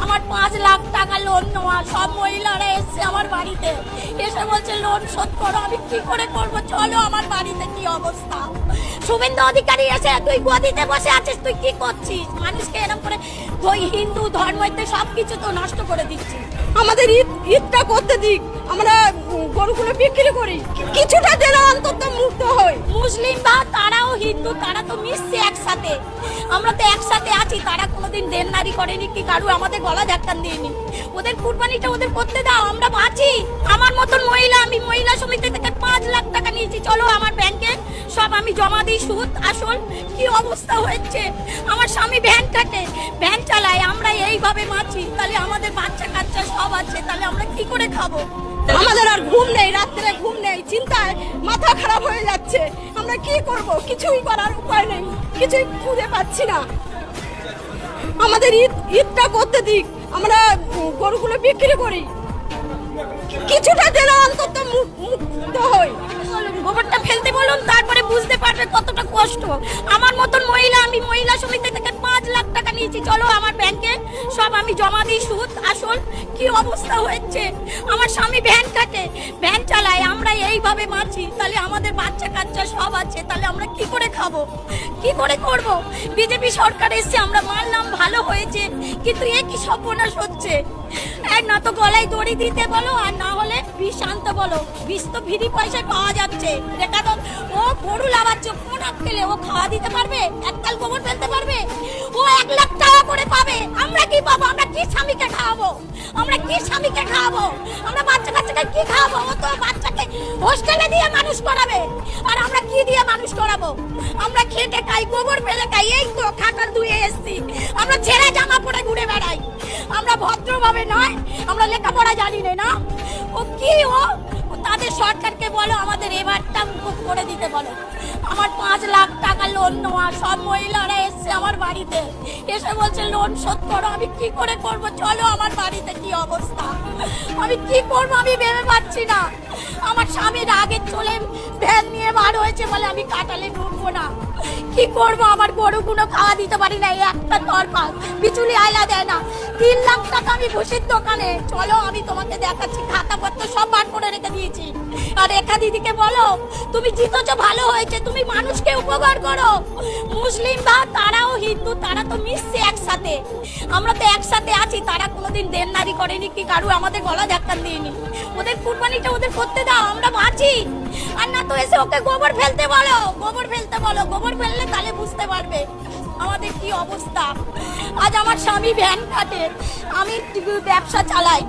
আমার 5 লাখ টাকা লোন নেওয়া, সব মহিলারা এসছে আমার বাড়িতে, এসে বলছে লোন শোধ করো। আমি কি করে করবো? চলো আমার বাড়িতে কি অবস্থা। শুভেন্দু অধিকারী এসে, তুই গদিতে বসে আছিস, তুই কি করছিস? মানুষকে এরকম করে ওই হিন্দু ধর্মতে সবকিছু তো নষ্ট করে দিচ্ছিস। আমাদের ঈদটা করতে দিক, আমরা গরুগুলো বিক্রি করি, কিছুটা যেন অন্তত মুক্ত হই। মুসলিম বা তারাও হিন্দু, তারা তো মিশছে একসাথে, আমরা তো একসাথে আছি। তারা কোনোদিন দেনদারি করেনি কি কারু আমাদের গলা ধাক্কান দিইনি। ওদের কুরবানিটা ওদের করতে দাও, আমরা বাঁচি। আমার মতন মহিলা, আমি মহিলা সমিতি থেকে 5 লাখ টাকা নিয়েছি, চলো আমার ব্যাংকে সব আমি জমা দিই, সুদ আসল। কি অবস্থা হচ্ছে, আমার স্বামী ভ্যান কাটে, ভ্যান চালায়, আমরা এইভাবে বাঁচি। তাহলে আমাদের বাচ্চা কাচ্চা সব আছে, তাহলে আমরা কি করে খাবো? আমাদের আর ঘুম নেই, রাত্রে ঘুম নেই, চিন্তায় মাথা খারাপ হয়ে যাচ্ছে। আমরা কি করব? কিছুই করার উপায় নেই, কিছুই খুঁজে পাচ্ছি না। আমাদের ঈদটা করতে দিক, আমরা গরুগুলো বিক্রি করি, কিছুটা যেন অন্তত মুক্ত হই। গোবরটা ফেলতে বলুন, তারপরে বুঝতে পারবে কতটা কষ্ট। আমার মতন মহিলা, আমি মহিলা সমিতি থেকে 5 লাখ টাকা নিয়েছি, চলো আমার ব্যাংকে সব আমি জমা দিই, সুদ আসল। কি অবস্থা হচ্ছে, আমার স্বামী ভ্যান কাটে, ভ্যান চালায়, আমরা এইভাবে বাঁচি। তাহলে আমাদের বাচ্চা কাচ্চা সব আছে, তাহলে আমরা কি করে খাবো, কি করে করব? বিজেপি সরকার এসছে, আমরা মানলাম ভালো হয়েছে, কিন্তু এ কি সর্বনাশ হচ্ছে। এক না তো গলায় দড়ি দিতে বলো, আর না হলে বিষ আনতে বলো। বিষ তো ফ্রি পয়সায় পাওয়া যাচ্ছে। দেখা তো ও গরু লাগাচ্ছে, কোন আক্কেলে ও খাওয়া দিতে পারবে? এককাল গোবর ফেলতে পারবে? ও 1 লাখ টাকা করে পাবে, আমরা কি পাবো? আমরা কি স্বামীকে খাওয়াবো? আমরা কি স্বামীকে খাওয়াবো? আমরা বাচ্চা কাচ্চাকে কি খাওয়াবো? ও তো বাচ্চাকে হোস্টেলে দিয়ে মানুষ করাবে, আর আমরা কি দিয়ে মানুষ করাবো? আমরা খেটে খাই, গোবর ফেলে খাই, এই তো খাটার ধুয়ে এসছি। আমরা ছেঁড়া জামা পরে ঘুরে বেড়াই, আমরা ভদ্রভাবে নয়, আমরা লেখাপড়া জানি না। ও কি ও তাদের সরকারকে বলো আমাদের এবারটা মুকুব করে দিতে বলো। আমার 5 লাখ টাকা লোন নেওয়া, সব মহিলারা এসছে আমার বাড়িতে, এসে বলছে লোন শোধ করো। আমি কি করে করবো? চলো আমার বাড়িতে কি অবস্থা, আমি কি করবো আমি ভেবে পাচ্ছি না। আমার স্বামীর আগে চলে ভ্যান নিয়ে বার হয়েছে বলে আমি কাটালে ঢুকবো না। কি করবো? আমার গরুগুলো খাওয়া দিতে পারি না, একটা তরকার বিচুলি আয়লা দেয় না। 3 লাখ টাকা আমি ভুষির দোকানে, চলো আমি তোমাকে দেখাচ্ছি, খাতাপত্র সব বার করে রেখে দিয়েছি। আর রেখা দিদিকে বলো তুমি জিতেছো, ভালো হয়েছে, তুমি মানুষকে উপকার করো। মুসলিম বা তারাও হিন্দু, তারা তো মিশছে একসাথে, আমরা তো একসাথে আছি। তারা কোনোদিন দেনদারি করেনি কি কারু আমাদের গলা ধাক্কান দিইনি। ওদের কুরবানিটা ওদের করতে দাও, আমরা বাঁচি। আর না তো এসে ওকে গোবর ফেলতে বলো, গোবর ফেলতে বলো, গোবর ফেললে তাহলে বুঝতে পারবে আমাদের কি অবস্থা। আজ আমার স্বামী ভ্যান কাটে, আমি ব্যবসা চালাই।